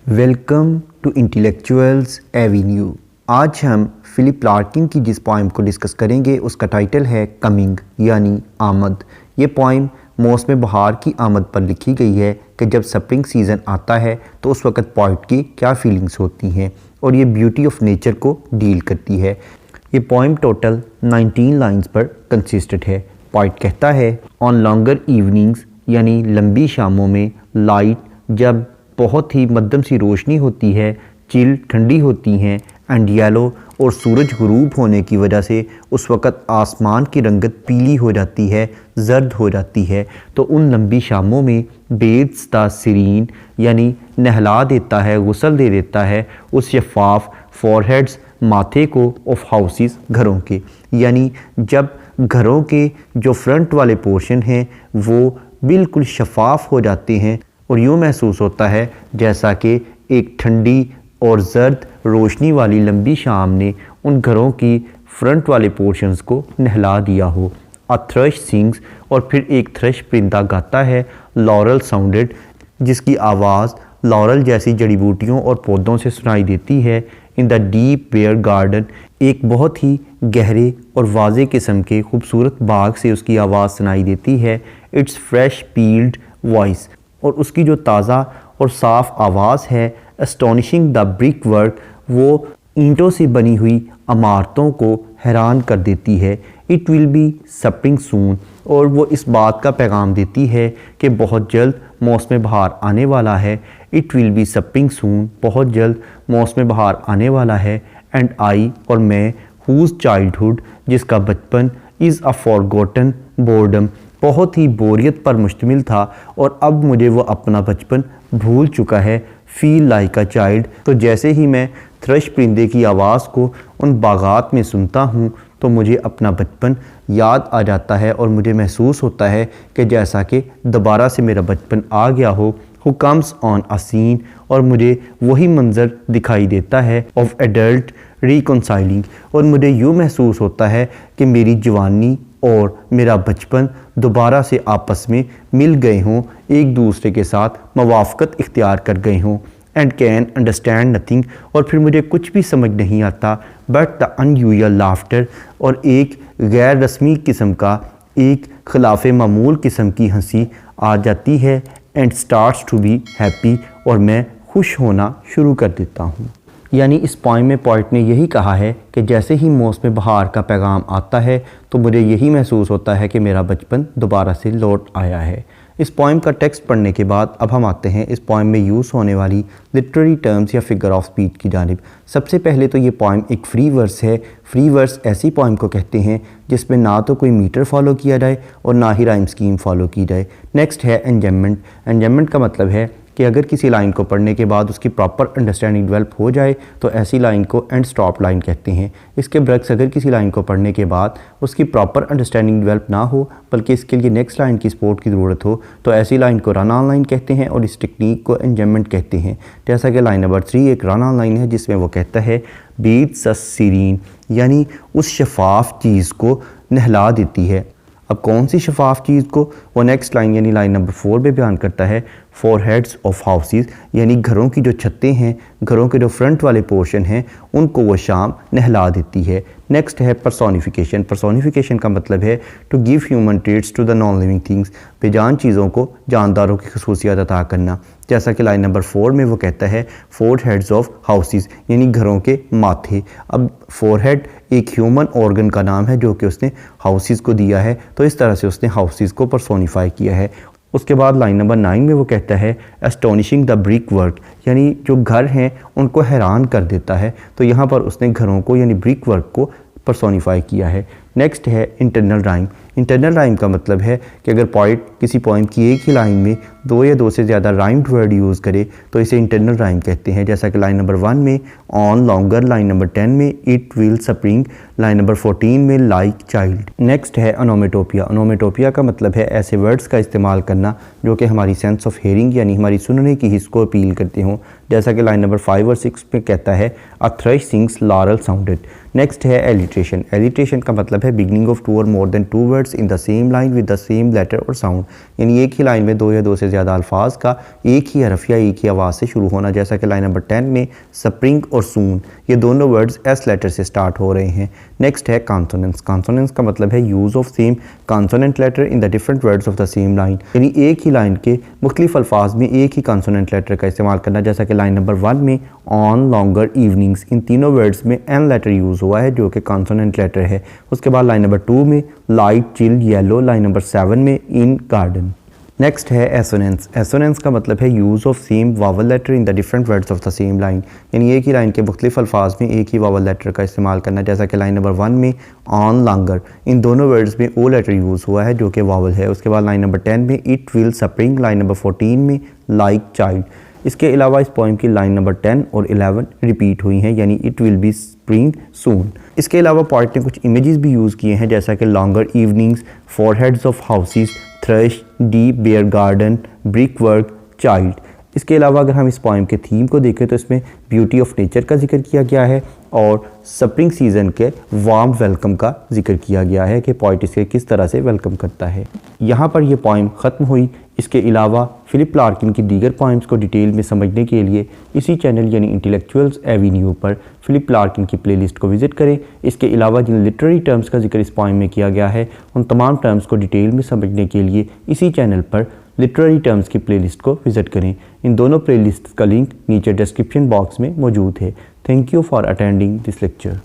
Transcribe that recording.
Welcome to intellectuals Avenue. आज हम Philip Larkin की जिस पोइम को डिस्कस करेंगे उसका टाइटल है कमिंग यानी आमद। ये पोइम मौसम बहार की आमद पर लिखी गई है कि जब स्प्रिंग सीज़न आता है तो उस वक़्त पोइट की क्या फीलिंग्स होती हैं, और ये ब्यूटी ऑफ नेचर को डील करती है। ये पोइम टोटल 19 लाइंस पर कंसिस्टेड है। पोइट कहता है, ऑन लॉन्गर इवनिंग्स यानी लंबी शामों में, लाइट जब बहुत ही मध्यम सी रोशनी होती है, चिल ठंडी होती हैं, एंड येलो और सूरज गुरूब होने की वजह से उस वक़्त आसमान की रंगत पीली हो जाती है, जर्द हो जाती है। तो उन लंबी शामों में बेड्स द सीरीन यानी नहला देता है, गुसल दे देता है उस शफाफ फॉरहेड्स माथे को ऑफ हाउसेस घरों के, यानी जब घरों के जो फ्रंट वाले पोर्शन हैं वो बिल्कुल शफाफ हो जाते हैं और यूँ महसूस होता है जैसा कि एक ठंडी और ज़र्द रोशनी वाली लंबी शाम ने उन घरों की फ्रंट वाले पोर्शंस को नहला दिया हो। अ थ्रश सिंग्स, और फिर एक थ्रश परिंदा गाता है, लॉरल साउंडेड, जिसकी आवाज़ लॉरल जैसी जड़ी बूटियों और पौधों से सुनाई देती है। In the deep bare garden, एक बहुत ही गहरे और वाज़े किस्म के खूबसूरत बाग से उसकी आवाज़ सुनाई देती है। इट्स फ्रेश पील्ड वॉइस, और उसकी जो ताज़ा और साफ़ आवाज़ है, एस्टोनिशिंग द ब्रिक वर्क, वो ईंटों से बनी हुई इमारतों को हैरान कर देती है। इट विल बी स्प्रिंग सून, और वो इस बात का पैगाम देती है कि बहुत जल्द मौसम बहार आने वाला है। इट विल बी स्प्रिंग सून, बहुत जल्द मौसम बहार आने वाला है। एंड आई, और मैं, हुज़ चाइल्डहुड, जिसका बचपन, इज़ अ फॉरगॉटन बोर्डम, बहुत ही बोरियत पर मुश्तमिल था और अब मुझे वो अपना बचपन भूल चुका है। फील लाइक अ चाइल्ड, तो जैसे ही मैं थ्रश परिंदे की आवाज़ को उन बागात में सुनता हूँ तो मुझे अपना बचपन याद आ जाता है और मुझे महसूस होता है कि जैसा कि दोबारा से मेरा बचपन आ गया हो। Who comes on a scene, और मुझे वही मंज़र दिखाई देता है ऑफ एडल्ट रिकॉन्साइलिंग, और मुझे यूँ महसूस होता है कि मेरी जवानी और मेरा बचपन दोबारा से आपस में मिल गए हों, एक दूसरे के साथ मवाफ़क़त इख्तियार कर गए हों। एंड कैन अंडरस्टैंड नथिंग, और फिर मुझे कुछ भी समझ नहीं आता बट द अनयूजुअल लाफ्टर, और एक गैर रस्मी किस्म का, एक खिलाफ मामूल किस्म की हंसी आ जाती है। And starts to be happy, और मैं खुश होना शुरू कर देता हूँ। यानी इस पोइम में पोइट ने यही कहा है कि जैसे ही मौसम बहार का पैगाम आता है तो मुझे यही महसूस होता है कि मेरा बचपन दोबारा से लौट आया है। इस पोइम का टेक्स्ट पढ़ने के बाद अब हम आते हैं इस पोइम में यूज़ होने वाली लिटरेरी टर्म्स या फिगर ऑफ स्पीच की जानिब। सबसे पहले तो ये पोइम एक फ्री वर्स है। फ्री वर्स ऐसी पोइम को कहते हैं जिसमें ना तो कोई मीटर फॉलो किया जाए और ना ही राइम स्कीम फॉलो की जाए। नेक्स्ट है एंजम्मेंट। एंजम्मेंट का मतलब है कि अगर किसी लाइन को पढ़ने के बाद उसकी प्रॉपर अंडरस्टैंडिंग डेवलप हो जाए तो ऐसी लाइन को एंड स्टॉप लाइन कहते हैं। इसके बरक्स अगर किसी लाइन को पढ़ने के बाद उसकी प्रॉपर अंडरस्टैंडिंग डेवलप ना हो बल्कि इसके लिए नेक्स्ट लाइन की सपोर्ट की ज़रूरत हो तो ऐसी लाइन को रन ऑन लाइन कहते हैं और इस टेक्निक को एंजम्मेंट कहते हैं। जैसा कि लाइन नंबर 3 एक रन ऑन लाइन है जिसमें वो कहता है बीट्स अ सीरीन, यानी उस शफाफ चीज़ को नहला देती है। अब कौन सी शफाफ चीज़ को, वो नेक्स्ट लाइन यानी लाइन नंबर 4 में बयान करता है। फॉरहेड्स ऑफ हाउसेस, यानी घरों की जो छतें हैं, घरों के जो फ्रंट वाले पोर्शन हैं उनको वो शाम नहला देती है। नेक्स्ट है पर्सोनिफिकेशन। पर्सोनिफिकेशन का मतलब है to give human traits to the non living things, बेजान चीज़ों को जानदारों की खसूसियात अता करना। जैसा कि लाइन नंबर 4 में वो कहता है फोर हेड्स ऑफ हाउसेस, यानी घरों के माथे। अब फोरहेड एक ह्यूमन ऑर्गन का नाम है जो कि उसने हाउसेस को दिया है, तो इस तरह से उसने हाउसेस को पर्सोनिफाई किया है। उसके बाद लाइन नंबर 9 में वो कहता है एस्टोनिशिंग द ब्रिक वर्क, यानी जो घर हैं उनको हैरान कर देता है। तो यहाँ पर उसने घरों को यानी ब्रिक वर्क को पर्सोनिफाई किया है। नेक्स्ट है इंटरनल राइम। इंटरनल राइम का मतलब है कि अगर पोइट किसी पोइम की एक ही लाइन में 2 या 2 से ज़्यादा राइम्ड वर्ड यूज़ करे तो इसे इंटरनल राइम कहते हैं। जैसा कि लाइन नंबर 1 में ऑन लॉन्गर, लाइन नंबर 10 में it will spring, line number 14 में लाइक चाइल्ड। नेक्स्ट है ओनोमेटोपिया। ओनोमेटोपिया का मतलब है ऐसे वर्ड्स का इस्तेमाल करना जो कि हमारी सेंस ऑफ हेयरिंग यानी हमारी सुनने की हिस्स को अपील करते हों। जैसा कि लाइन नंबर 5 और 6 में कहता है a thrush sings laurel sounded. Next है एलिट्रेशन। एलिट्रेशन का मतलब है है बिगनिंग ऑफ 2 और more than 2 words in the same line with the same letter और साउंड, यानी एक ही लाइन में 2 या 2 से ज़्यादा अल्फाज का एक ही हरफ या एक ही आवाज़ से शुरू होना, जैसा कि लाइन नंबर 10 में स्प्रिंग और सून ये दोनों वर्ड्स एस लेटर से स्टार्ट हो रहे हैं। नेक्स्ट है कॉन्सोनेंट्स। कॉन्सोनेंट्स का मतलब है use of same consonant letter in the different words of the same line, यानी एक ही लाइन के मुख्तलिफ अल्फाज में एक ही कॉन्सोनेंट लेटर का इस्तेमाल करना, जैसा कि लाइन नंबर 1 में ऑन, लॉन्गर, इवनिंग्स इन तीनों वर्ड्स में एन लेटर यूज़ हुआ है जो कि कॉन्सोनेंट लेटर है। उसके बाद लाइन नंबर 2 में light, chill, yellow, line number 7 में इन, गार्डन। नेक्स्ट है एसोनेंस। एसोनेंस का मतलब है use of same vowel letter in the different words of the same line, यानी एक ही लाइन के मुख्तलिफ अल्फाज में एक ही वावल लेटर का इस्तेमाल करना, जैसा कि लाइन नंबर 1 में ऑन, लॉन्गर इन दोनों वर्ड्स में ओ लेटर यूज़ हुआ है जो कि वावल है। उसके बाद लाइन नंबर 10 में it will spring, line number 14 में लाइक, चाइल्ड। इसके अलावा इस पोइम की लाइन नंबर 10 और 11 रिपीट हुई हैं, यानी इट विल बी स्प्रिंग सून। इसके अलावा पोइट ने कुछ इमेजेस भी यूज़ किए हैं, जैसा कि longer evenings, foreheads of houses, thrush, deep bare garden, brick work, child. इसके अलावा अगर हम इस पोइम के थीम को देखें तो इसमें ब्यूटी ऑफ नेचर का जिक्र किया गया है और स्प्रिंग सीज़न के वार्म वेलकम का जिक्र किया गया है कि पोइट इसे किस तरह से वेलकम करता है। यहाँ पर यह पोइम ख़त्म हुई। इसके अलावा फिलिप लार्किन की दीगर पोइम्स को डिटेल में समझने के लिए इसी चैनल यानी इंटेलेक्चुअल्स एवेन्यू पर फिलिप लार्किन की प्लेलिस्ट को विज़िट करें। इसके अलावा जिन लिटरेरी टर्म्स का जिक्र इस पोइम में किया गया है उन तमाम टर्म्स को डिटेल में समझने के लिए इसी चैनल पर लिटरेरी टर्म्स की प्लेलिस्ट को विज़िट करें। इन दोनों प्लेलिस्ट का लिंक नीचे डिस्क्रिप्शन बॉक्स में मौजूद है। Thank you for attending this lecture.